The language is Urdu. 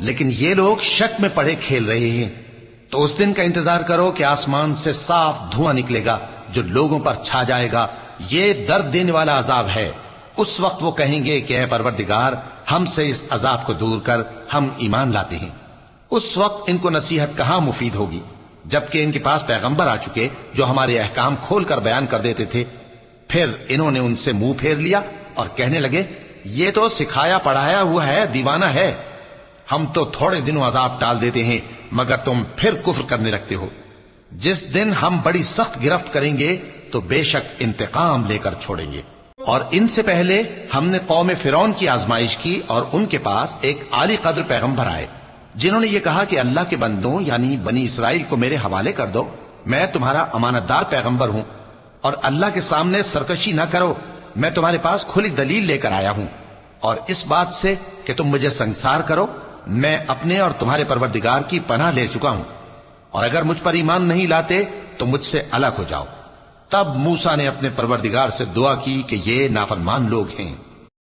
لیکن یہ لوگ شک میں پڑے کھیل رہے ہیں۔ تو اس دن کا انتظار کرو کہ آسمان سے صاف دھواں نکلے گا جو لوگوں پر چھا جائے گا، یہ درد دینے والا عذاب ہے۔ اس وقت وہ کہیں گے کہ اے پروردگار، ہم سے اس عذاب کو دور کر، ہم ایمان لاتے ہیں۔ اس وقت ان کو نصیحت کہاں مفید ہوگی، جبکہ ان کے پاس پیغمبر آ چکے جو ہمارے احکام کھول کر بیان کر دیتے تھے۔ پھر انہوں نے ان سے منہ پھیر لیا اور کہنے لگے، یہ تو سکھایا پڑھایا ہوا ہے، دیوانہ ہے، ہم تو تھوڑے دنوں عذاب ٹال دیتے ہیں مگر تم پھر کفر کرنے لگتے ہو۔ جس دن ہم بڑی سخت گرفت کریں گے تو بے شک انتقام لے کر چھوڑیں گے۔ اور ان سے پہلے ہم نے قوم فرعون کی آزمائش کی اور ان کے پاس ایک عالی قدر پیغمبر آئے جنہوں نے یہ کہا کہ اللہ کے بندوں یعنی بنی اسرائیل کو میرے حوالے کر دو، میں تمہارا امانت دار پیغمبر ہوں، اور اللہ کے سامنے سرکشی نہ کرو، میں تمہارے پاس کھلی دلیل لے کر آیا ہوں، اور اس بات سے کہ تم مجھے سنسار کرو میں اپنے اور تمہارے پروردگار کی پناہ لے چکا ہوں، اور اگر مجھ پر ایمان نہیں لاتے تو مجھ سے الگ ہو جاؤ۔ تب موسیٰ نے اپنے پروردگار سے دعا کی کہ یہ نافرمان لوگ ہیں۔